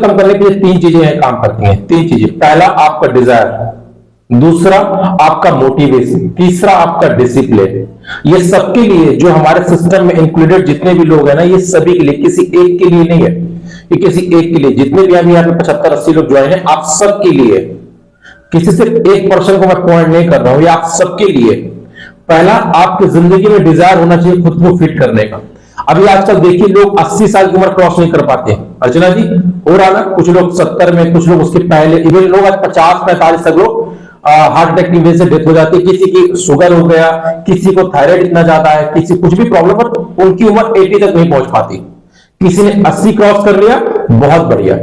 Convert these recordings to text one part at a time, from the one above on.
कम करने के लिए तीन चीजें हैं काम करती हैं, तीन चीजें। पहला आपका डिजायर, दूसरा आपका मोटिवेशन, तीसरा आपका डिसिप्लिन। ये सबके लिए जो हमारे सिस्टम में इंक्लूडेड जितने भी लोग हैं ना, ये सभी के लिए, किसी एक के लिए नहीं है, ये किसी एक के लिए। जितने भी अभी यहाँ पे 75-80 लोग ज्वाइन है, आप सबके लिए। किसी से एक पर्सन को मैं पॉइंट नहीं कर रहा हूं, ये आप सबके लिए। पहला, आपकी जिंदगी में डिजायर होना चाहिए खुद को फिट करने का। अभी आजकल देखिए लोग 80 साल की उम्र क्रॉस नहीं कर पाते। अर्चना जी, हो रहा ना, कुछ लोग 70 में, कुछ लोग उसके पहले, इवन लोग आज 50-45 तक लोग हार्ट अटैक की वजह से डेथ हो जाती है। किसी की शुगर हो गया, किसी को थायराइड इतना ज्यादा है, किसी कुछ भी प्रॉब्लम, पर उनकी उम्र 80 तक नहीं पहुंच पाती। किसी ने 80 क्रॉस कर लिया, बहुत बढ़िया।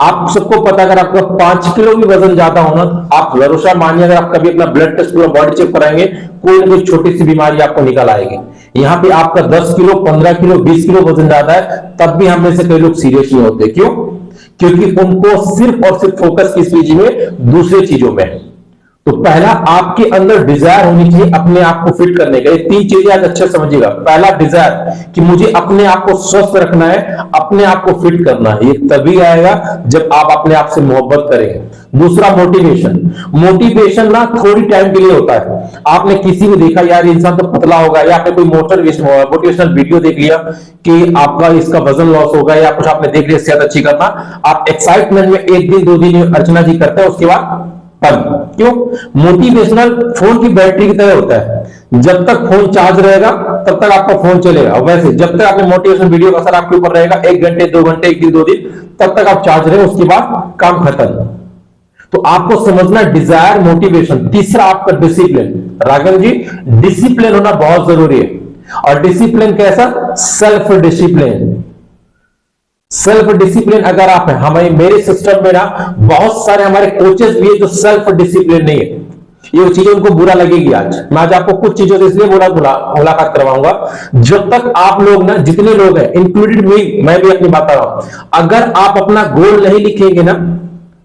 आप सबको पता, अगर आपका 5 किलो भी वजन ज्यादा होना, आप भरोसा मानिए, अगर आप कभी अपना ब्लड टेस्ट पूरा बॉडी चेक कराएंगे, कोई ना कोई छोटी सी बीमारी आपको निकल आएगी। यहाँ पे आपका 10 किलो, 15 किलो, 20 किलो वजन ज्यादा है, तब भी हम में से कई लोग सीरियस नहीं होते। क्यों? क्योंकि उनको सिर्फ और सिर्फ फोकस किस चीज में? दूसरी चीजों में। तो पहला, आपके अंदर डिजायर होनी चाहिए अपने आप को फिट करने का। ये तीन चीजें आज अच्छे समझिएगा। पहला, डिजायर कि मुझे अपने आप को स्वस्थ रखना है, अपने आप को फिट करना है। ये तभी आएगा जब आप अपने आप से मोहब्बत करेंगे। दूसरा, मोटिवेशन। मोटिवेशन ना थोड़ी टाइम के लिए होता है। आपने किसी को देखा, यार इंसान तो पतला होगा, या आपने कोई मोटिवेशनल वीडियो देख लिया कि आपका इसका वजन लॉस होगा, या कुछ आपने देख लिया सेहत अच्छी करना, आप एक्साइटमेंट में एक दिन 2 दिन अर्चना जी करते हैं, उसके बाद क्यों? मोटिवेशनल फोन की बैटरी की तरह होता है। जब तक फोन चार्ज रहेगा तब तक आपका फोन चलेगा। वैसे जब तक आपने मोटिवेशनल वीडियो का असर आपके ऊपर रहेगा, 1 घंटे 2 घंटे, 1 दिन 2 दिन, तब तक आप चार्ज रहे, उसके बाद काम खत्म। तो आपको समझना डिजायर, मोटिवेशन। तीसरा आपका डिसिप्लिन। राघव जी, डिसिप्लिन होना बहुत जरूरी है। और डिसिप्लिन कैसा? Self discipline. सेल्फ डिसिप्लिन अगर आप है, हमारे मेरे सिस्टम में ना बहुत सारे हमारे कोचेस भी है जो सेल्फ डिसिप्लिन नहीं है। ये चीजें उनको बुरा लगेगी। आज मैं आज आपको कुछ चीजों से इसलिए मुलाकात करवाऊंगा, जब तक आप लोग ना, जितने लोग हैं इंक्लूडेड मी, मैं भी अपनी बात कर रहा हूं, अगर आप अपना गोल नहीं लिखेंगे ना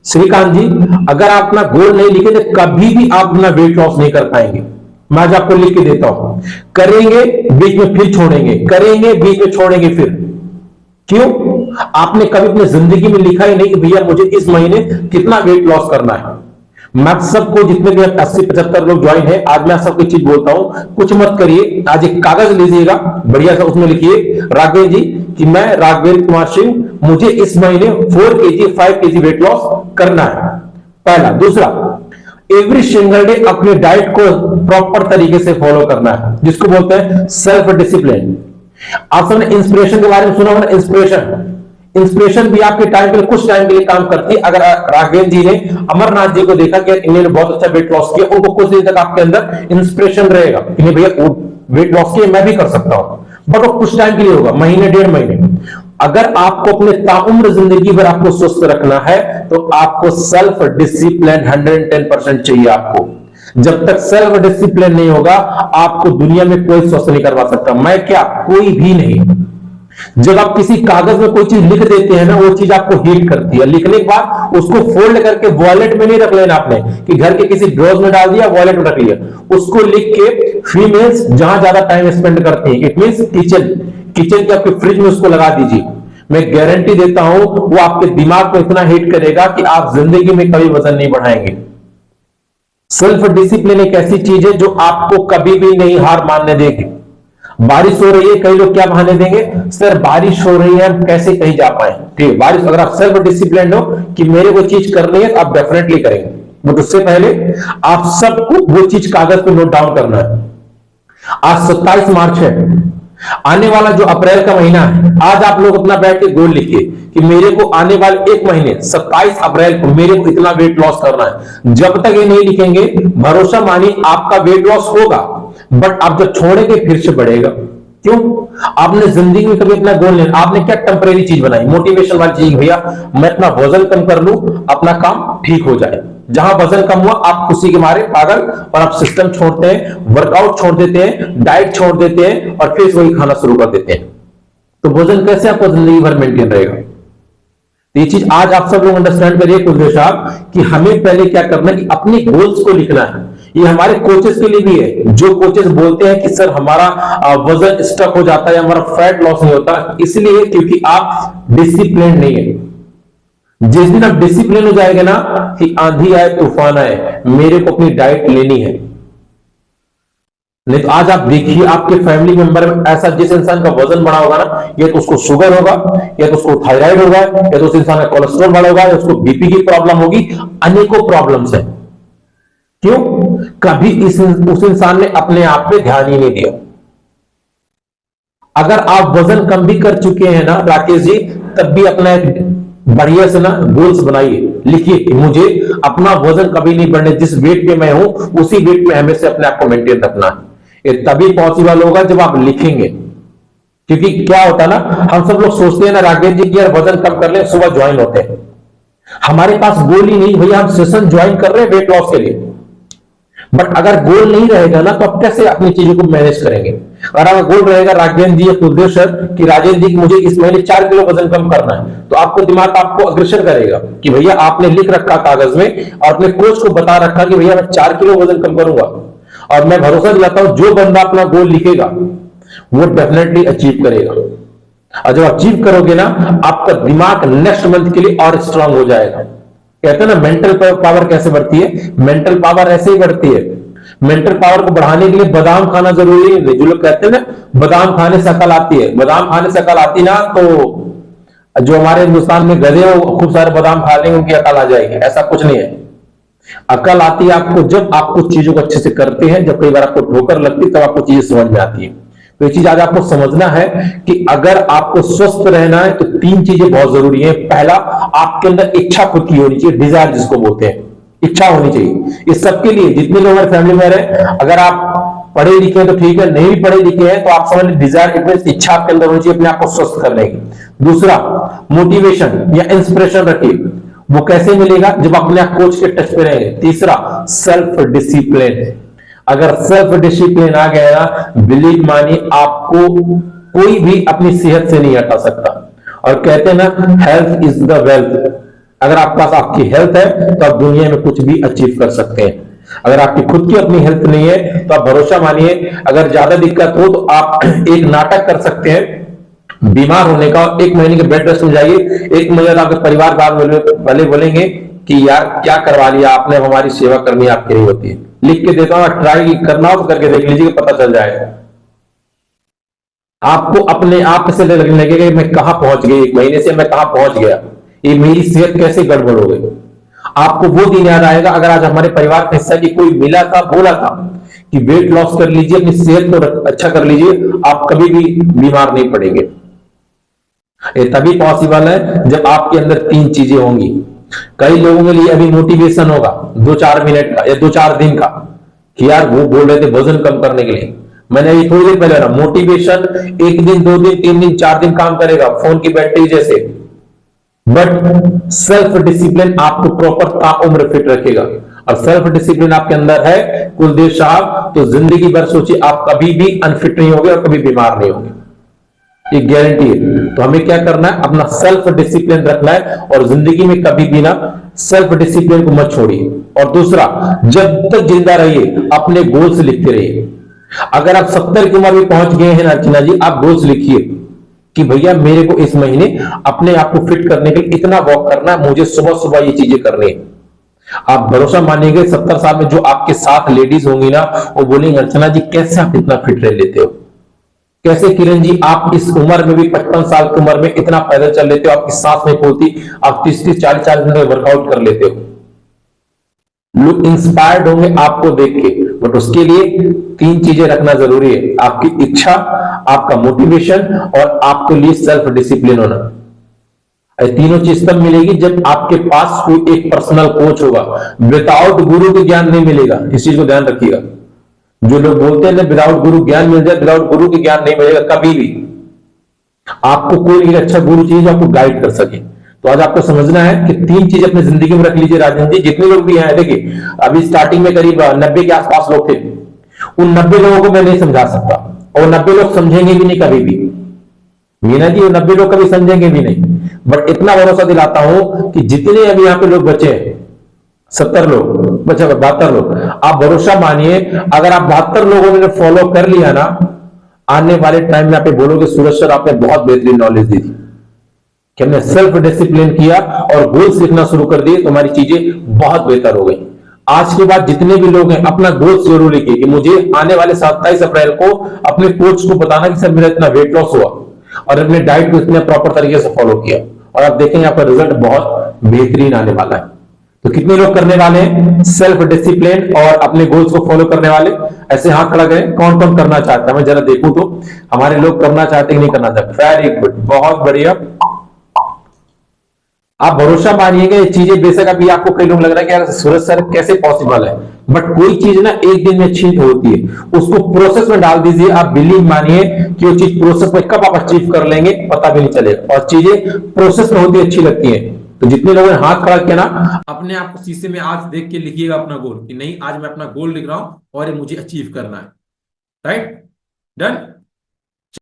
श्रीकांत जी, अगर आप अपना गोल नहीं लिखेंगे तो कभी भी आप अपना वेट लॉस नहीं कर पाएंगे। मैं आज आपको लिख के देता हूं, करेंगे बीच में फिर छोड़ेंगे, करेंगे बीच में छोड़ेंगे फिर। क्यों? आपने कभी अपनी जिंदगी में लिखा ही नहीं कि भैया मुझे इस महीने कितना वेट लॉस करना है। मैं सबको, जितने भी 80-75 लोग ज्वाइन है, आज मैं सबको चीज बोलता हूं, कुछ मत करिए। आज एक कागज लीजिएगा बढ़िया सा, उसमें लिखिए राघवेंद्र जी कि मैं राघवेंद्र कुमार सिंह, मुझे इस महीने 4 kg 5 kg वेट लॉस करना है। पहला। दूसरा, एवरी सिंगल डे अपने डाइट को प्रॉपर तरीके से फॉलो करना है, जिसको बोलते हैं सेल्फ डिसिप्लिन। आप सबने इंस्पिरेशन के बारे में सुना होगा। इंस्पिरेशन भी आपके टाइम के लिए, कुछ टाइम के लिए काम करती है। अगर राघवेंद्र जी ने अमरनाथ जी को देखा कि इन्होंने बहुत अच्छा वेट लॉस किया, उनको कुछ दिन तक आपके अंदर इंस्पिरेशन रहेगा कि नहीं भैया वेट लॉस किया, मैं भी कर सकता हूं, बट वो कुछ टाइम के लिए होगा, महीने 1.5 महीने। अगर आपको अपने ताउम्र जिंदगी भर आपको स्वस्थ रखना है तो आपको सेल्फ डिसिप्लिन 110% चाहिए। आपको जब तक सेल्फ डिसिप्लिन नहीं होगा, आपको दुनिया में कोई स्वस्थ नहीं करवा सकता। मैं क्या, कोई भी नहीं। जब आप किसी कागज में कोई चीज लिख देते हैं ना, वो चीज आपको हिट करती है। लिखने के बाद उसको फोल्ड करके वॉलेट में नहीं रख लेना आपने कि घर के किसी ड्रॉज में डाल दिया, वॉलेट में रख लिया। उसको लिख के फीमेल्स जहां ज्यादा टाइम स्पेंड करती हैं, इट मींस किचन के आपके फ्रिज में उसको लगा दीजिए। मैं गारंटी देता हूं वो आपके दिमाग को इतना हिट करेगा कि आप जिंदगी में कभी वजन नहीं बढ़ाएंगे। सेल्फ डिसिप्लिन एक ऐसी चीज है जो आपको कभी भी नहीं हार मानने देगी। बारिश हो रही है, कई लोग क्या बहाने देंगे, सर बारिश हो रही है हम कैसे कहीं जा पाए। ठीक, बारिश, अगर आप सेल्फ डिसिप्लिन हो कि मेरे को चीज करनी है तो आप डेफिनेटली करेंगे, बट उससे पहले आप सबको वो चीज कागज पे नोट डाउन करना है। आज 27 मार्च है, आने वाला जो अप्रैल का महीना है, आज आप लोग अपना बैठ के गोल लिखिए कि मेरे को आने वाले 1 महीने 27 अप्रैल को मेरे को इतना वेट लॉस करना है। जब तक ये नहीं लिखेंगे, भरोसा मानिए आपका वेट लॉस होगा, बट आप जब छोड़ेंगे फिर से बढ़ेगा। क्यों? आपने जिंदगी में कभी अपना गोल नहीं, आपने क्या टेम्परेरी चीज बनाई, मोटिवेशन वाली चीज, भैया मैं अपना वजन कम कर लूं, अपना काम ठीक हो जाए। जहां वजन कम हुआ आप खुशी के मारे पागल, और आप सिस्टम छोड़ते हैं, वर्कआउट छोड़ देते हैं, डाइट छोड़ देते हैं, और फिर वही खाना शुरू कर देते हैं। तो वजन कैसे आपको जिंदगी भर मेंटेन रहेगा? ये चीज आज आप सब लोग अंडरस्टैंड करिए कुलदेव साहब कि हमें पहले क्या करना है कि अपने गोल्स को लिखना है। ये हमारे कोचेस के लिए भी है। जो कोचेस बोलते हैं कि सर हमारा वजन स्टक हो जाता है, हमारा फैट लॉस नहीं होता, इसलिए क्योंकि आप डिसिप्लिन नहीं है। जिस दिन आप डिसिप्लिन हो जाएगा ना कि आंधी आए तूफान आए मेरे को अपनी डाइट लेनी है। नहीं तो आज आप देखिए आपके फैमिली मेंबर में ऐसा जिस इंसान का वजन बढ़ा होगा ना, या तो उसको शुगर होगा, या तो उसको थायराइड होगा, या तो उस इंसान का कोलेस्ट्रॉल बढ़ा होगा, या उसको बीपी की प्रॉब्लम होगी, अनेकों प्रॉब्लम्स है। क्यों? कभी उस इंसान ने अपने आप पे ध्यान ही नहीं दिया। अगर आप वजन कम भी कर चुके हैं ना राकेश जी, तब भी अपना एक बढ़िया से ना गोल्स बनाइए, लिखिए मुझे अपना वजन कभी नहीं बढ़ने, जिस वेट पे मैं हूं उसी वेट पे हमें से अपने आप को मेंटेन रखना है। ये तभी पॉसिबल होगा जब आप लिखेंगे। क्योंकि क्या होता है ना, हम सब लोग सोचते हैं ना राकेश जी कि यार वजन कम कर ले, सुबह ज्वाइन होते हैं, हमारे पास गोल ही नहीं भैया, हम सेशन ज्वाइन कर रहे हैं वेट लॉस के लिए। बट अगर गोल नहीं रहेगा ना तो आप कैसे अपनी चीजों को मैनेज करेंगे? अगर आपका गोल रहेगा राजेंद्र जी या कुलदेव सर कि राजेंद्र जी मुझे इस महीने 4 किलो वजन कम करना है, तो आपको दिमाग आपको अग्रसर करेगा कि भैया आपने लिख रखा कागज में और अपने कोच को बता रखा कि भैया मैं 4 किलो वजन कम करूंगा। और मैं भरोसा दिलाता हूं जो बंदा अपना गोल लिखेगा वो डेफिनेटली अचीव करेगा। और जब अचीव करोगे ना आपका दिमाग नेक्स्ट मंथ के लिए और स्ट्रांग हो जाएगा। कहते हैं ना मेंटल पावर कैसे बढ़ती है? मेंटल पावर ऐसे ही बढ़ती है। मेंटल पावर को बढ़ाने के लिए बादाम खाना जरूरी है। जो लोग कहते हैं ना बादाम खाने से अकल आती है, बादाम खाने से अकल आती ना, तो जो हमारे हिंदुस्तान में गधे हो खूब सारे बादाम खा लेंगे उनकी अकल आ जाएगी, ऐसा कुछ नहीं है। अकल आती है आपको जब आप कुछ चीजों को अच्छे से करते हैं, जब कई बार आपको ठोकर लगती है तब आपको चीजें समझ में आती है। तो ये चीज आज आपको समझना है कि अगर आपको स्वस्थ रहना है तो 3 चीजें बहुत जरूरी है। पहला, आपके अंदर इच्छा खुद की होनी चाहिए, डिजायर जिसको बोलते हैं, इच्छा होनी चाहिए। इस सबके लिए जितने लोग हमारे फैमिली में रहे, अगर आप पढ़े लिखे हैं तो ठीक है, नहीं भी पढ़े लिखे हैं तो आप समझ लीजिए डिजायर इट इच्छा आपके अंदर होनी चाहिए अपने आप को स्वस्थ करने की। दूसरा, मोटिवेशन या इंस्पिरेशन रखिए, वो कैसे मिलेगा? जब अपने आप कोच के टच पे रहेंगे। तीसरा, सेल्फ डिसिप्लिन। अगर सेल्फ डिसिप्लिन आ गया ना, बिलीव मानिए आपको कोई भी अपनी सेहत से नहीं हटा सकता। और कहते हैं ना हेल्थ इज द वेल्थ। अगर आपके पास आपकी हेल्थ है तो आप दुनिया में कुछ भी अचीव कर सकते हैं। अगर आपकी खुद की अपनी हेल्थ नहीं है तो आप भरोसा मानिए अगर ज्यादा दिक्कत हो तो आप एक नाटक कर सकते हैं बीमार होने का, 1 महीने के बेड रेस्ट में जाइए, 1 महीने आपके परिवार वाले बोलेंगे कि यार क्या करवा लिया आपने, हमारी सेवा करनी आपकी नहीं होती है। लिख के देता हूं, ट्राई करना हो तो करके देख लीजिए, पता चल जाएगा आपको। अपने आप से लगने लगेगा मैं कहां पहुंच गई, 1 महीने से मैं कहां पहुंच गया, ये मेरी सेहत कैसे गड़बड़ हो गई। आपको वो दिन याद आएगा अगर आज हमारे परिवार का हिस्सा की कोई मिला था, बोला था कि वेट लॉस कर लीजिए, अपनी सेहत को अच्छा कर लीजिए, आप कभी भी बीमार नहीं पड़ेंगे। ये तभी पॉसिबल है जब आपके अंदर 3 चीजें होंगी। कई लोगों के लिए अभी मोटिवेशन होगा 2-4 मिनट का या 2-4 दिन का कि यार वो बोल रहे थे वजन कम करने के लिए, मैंने अभी थोड़ी देर पहले ना, मोटिवेशन 1 दिन 2 दिन 3 दिन 4 दिन काम करेगा फोन की बैटरी जैसे, बट सेल्फ डिसिप्लिन आपको प्रॉपर ताउम्र फिट रखेगा। और सेल्फ डिसिप्लिन आपके अंदर है कुलदेव साहब, तो जिंदगी भर सोचिए आप कभी भी अनफिट नहीं होंगे और कभी बीमार नहीं होंगे, ये गारंटी है। तो हमें क्या करना है, अपना सेल्फ डिसिप्लिन रखना है और जिंदगी में कभी भी ना सेल्फ डिसिप्लिन को मत छोड़िए। और दूसरा, जब तक जिंदा रहिए अपने गोल्स लिखते रहिए। अगर आप 70 की उम्र में पहुंच गए हैं अर्चना जी, आप गोल्स लिखिए कि भैया मेरे को इस महीने अपने आप को फिट करने के लिए इतना वॉक करना है, मुझे सुबह सुबह ये चीजें करनी है। आप भरोसा मानेंगे 70 साल में जो आपके साथ लेडीज होंगी ना, वो बोलेंगे अर्चना जी कैसे आप इतना फिट रह लेते हो, कैसे किरण जी आप इस उम्र में भी 55 साल की उम्र में इतना पैदल चल लेते हो, आपकी सांस नहीं फूलती, आप 30-40 मिनट वर्कआउट कर लेते हो। लोग इंस्पायर्ड होंगे आपको देख के, बट उसके लिए 3 चीजें रखना जरूरी है, आपकी इच्छा, आपका मोटिवेशन और आपके लिए सेल्फ डिसिप्लिन होना। तीनों चीज तब मिलेगी जब आपके पास कोई एक पर्सनल कोच होगा। विदाउट गुरु के ज्ञान नहीं मिलेगा, इस चीज को ध्यान रखिएगा। जो लोग बोलते हैं ना विदाउट गुरु ज्ञान मिल जाए, विदाउट गुरु के ज्ञान नहीं मिलेगा कभी भी। आपको कोई एक अच्छा गुरु चाहिए जो आपको गाइड कर सके। तो आज आपको समझना है कि 3 चीज अपनी जिंदगी में रख लीजिए राजेंद्र जी। जितने लोग भी हैं देखिए, अभी स्टार्टिंग में करीब 90 के आसपास लोग थे, उन 90 लोगों को मैं नहीं समझा सकता और 90 लोग समझेंगे भी नहीं कभी भी। मीना जी, वो 90 लोग कभी समझेंगे भी नहीं, बट इतना भरोसा दिलाता हूं कि जितने अभी यहाँ पे लोग बचे, 70 लोग बचे, 72 लोग, आप भरोसा मानिए अगर आप 72 लोगों ने फॉलो कर लिया ना, आने वाले टाइम में आप बोलोगे सूरज सर आपने बहुत बेहतरीन नॉलेज दी थी। कि हमने सेल्फ डिसिप्लिन किया और गोल्स लिखना शुरू कर दिए तो हमारी चीजें बहुत बेहतर हो गई। आज के बाद जितने भी लोग हैं अपना गोल्स जरूर लिखिए कि मुझे आने वाले 27 अप्रैल को अपने कोच को बताना कि सर मेरा इतना वेट लॉस हुआ और अपने डाइट को इतने प्रॉपर तरीके से फॉलो किया, और आप देखेंगे आपका रिजल्ट बहुत बेहतरीन आने वाला है। तो कितने लोग करने वाले हैं सेल्फ डिसिप्लिन और अपने गोल्स को फॉलो करने वाले? ऐसे हाथ खड़ा करें, कौन कौन करना चाहता है, मैं जरा देखूं तो हमारे लोग करना चाहते हैं कि नहीं करना चाहते। वेरी गुड, बहुत बढ़िया। आप भरोसा मानिएगा ये चीजें, बेशक अभी आपको कई लोग लग रहा है कि यार सूरज सर कैसे पॉसिबल है, बट कोई चीज ना एक दिन में अचीव होती है, उसको प्रोसेस में डाल दीजिए। आप बिलीव मानिए कि वो चीज प्रोसेस में कब आप अचीव कर लेंगे पता भी नहीं चलेगा, और चीजें प्रोसेस में होती अच्छी लगती हैं। तो जितने लोगों ने हाथ खड़ा किया ना, अपने आप को शीशे में आज देख के लिखिएगा अपना गोल कि नहीं आज मैं अपना गोल लिख रहा हूं और ये मुझे अचीव करना है। Right, done.